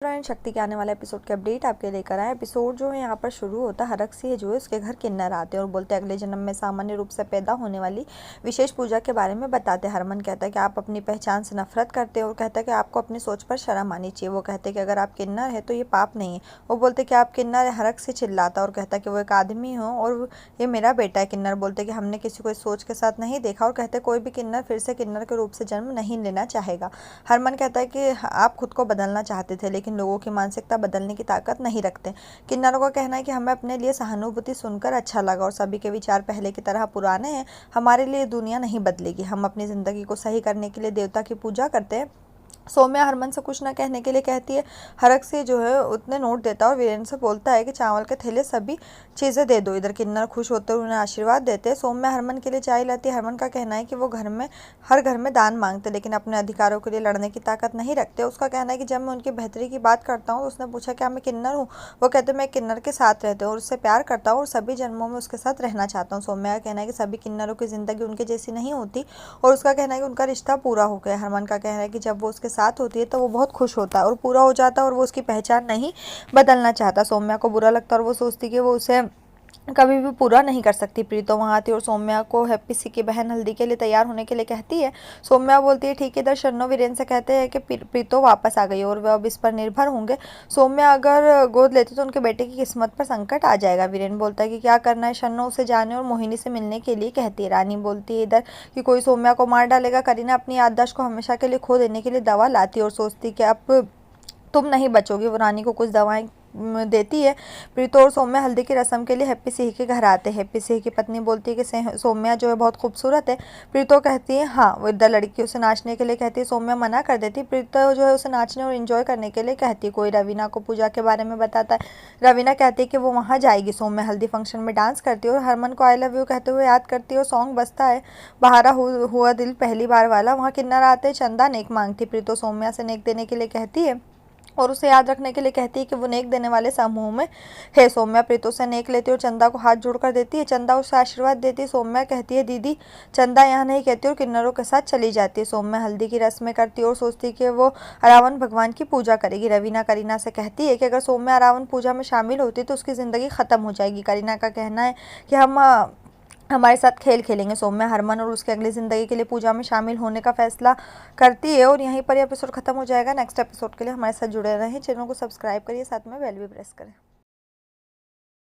Friend शक्ति के आने वाला एपिसोड के अपडेट आपके लेकर आए। एपिसोड जो है यहाँ पर शुरू होता है। हरक जो है उसके घर किन्नर आते हैं और बोलते हैं अगले जन्म में सामान्य रूप से पैदा होने वाली विशेष पूजा के बारे में बताते हैं। हरमन कहता है कि आप अपनी पहचान से नफरत करते हैं और कहता है कि आपको अपनी सोच पर शर्म आनी चाहिए। वो कहते हैं कि अगर आप किन्नर है तो ये पाप नहीं है। वो बोलते कि आप किन्नर है। हरक से चिल्लाता और कहता है कि वो एक आदमी हो और ये मेरा बेटा है। किन्नर बोलते कि हमने किसी को इस सोच के साथ नहीं देखा और कहते कोई भी किन्नर फिर से किन्नर के रूप से जन्म नहीं लेना चाहेगा। हरमन कहता है कि आप खुद को बदलना चाहते थे लेकिन लोगों की मानसिकता बदलने की ताकत नहीं रखते। किन्नरों का कहना है कि हमें अपने लिए सहानुभूति सुनकर अच्छा लगा और सभी के विचार पहले की तरह पुराने हैं। हमारे लिए दुनिया नहीं बदलेगी। हम अपनी जिंदगी को सही करने के लिए देवता की पूजा करते हैं। सौम्या हरमन से कुछ ना कहने के लिए कहती है। हरक से जो है उतने नोट देता है और वीरेंद्र से बोलता है कि चावल के थैले सभी चीज़ें दे दो। इधर किन्नर खुश होते हुए उन्हें आशीर्वाद देते हैं। सौम्या हरमन के लिए चाय लाती है। हरमन का कहना है कि वो हर घर में दान मांगते लेकिन अपने अधिकारों के लिए लड़ने की ताकत नहीं रखते। उसका कहना है कि जब मैं उनकी बेहतरी की बात करता हूँ तो उसने पूछा क्या मैं किन्नर हूँ। वो कहते मैं किन्नर के साथ रहते हूँ और उससे प्यार करता हूँ और सभी जन्मों में उसके साथ रहना चाहता हूँ। सौम्या का कहना है कि सभी किन्नरों की जिंदगी उनके जैसी नहीं होती और उसका कहना है कि उनका रिश्ता पूरा हो गया। हरमन का कहना है कि जब वो उसके साथ होती है तो वो बहुत खुश होता है और पूरा हो जाता है और वो उसकी पहचान नहीं बदलना चाहता। सौम्या को बुरा लगता है और वो सोचती कि वो उसे कभी भी पूरा नहीं कर सकती। प्रीतो वहाँ आती है और सौम्या को हैप्पी सी की बहन हल्दी के लिए तैयार होने के लिए कहती है। सौम्या बोलती है ठीक है। इधर शन्नो वीरेन से कहते हैं कि प्रीतो वापस आ गई और वह अब इस पर निर्भर होंगे। सौम्या अगर गोद लेती तो उनके बेटे की किस्मत पर संकट आ जाएगा। वीरेन बोलता है कि क्या करना है। शन्नो उसे जाने और मोहिनी से मिलने के लिए कहती है। रानी बोलती है इधर कि कोई सौम्या को मार डालेगा। करीना अपनी याददाश्त को हमेशा के लिए खो देने के लिए दवा लाती है और सोचती कि अब तुम नहीं बचोगी। वो रानी को कुछ दवाएं देती है। प्रीतो और सौम्या हल्दी की रस्म के लिए हैप्पी सिंह के घर आते हैं। हैप्पी सिंह की पत्नी बोलती है कि सौम्या जो है बहुत खूबसूरत है। प्रीतो कहती है हाँ। वो इधर लड़की उसे नाचने के लिए कहती है। सौम्या मना कर देती है। प्रीतो जो है उसे नाचने और एंजॉय करने के लिए कहती है। कोई रवीना को पूजा के बारे में बताता है। रवीना कहती है कि वो वहाँ जाएगी। सौम्या हल्दी फंक्शन में डांस करती है और हरमन को आई लव यू कहते हुए याद करती है और सॉन्ग बजता है बहारा हुआ दिल पहली बार वाला। वहाँ किन्नर आते चंदा नेक मांगती। प्रीतो सौम्या से नेक देने के लिए कहती है और उसे याद रखने के लिए कहती है कि वो नेक देने वाले समूह में है। सौम्या प्रीतो से नेक लेती है और चंदा को हाथ जोड़कर देती है। चंदा उसे आशीर्वाद देती है। सौम्या कहती है दीदी। चंदा यहाँ नहीं कहती और किन्नरों के साथ चली जाती है। सौम्या हल्दी की रस्में करती है और सोचती है कि वो रावण भगवान की पूजा करेगी। रवीना करीना से कहती है कि अगर सौम्या रावण पूजा में शामिल होती तो उसकी ज़िंदगी ख़त्म हो जाएगी। करीना का कहना है कि हम हमारे साथ खेल खेलेंगे। सौम्या हरमन और उसके अगली ज़िंदगी के लिए पूजा में शामिल होने का फैसला करती है और यहीं पर एपिसोड खत्म हो जाएगा। नेक्स्ट एपिसोड के लिए हमारे साथ जुड़े रहें। चैनल को सब्सक्राइब करिए, साथ में बेल भी प्रेस करें।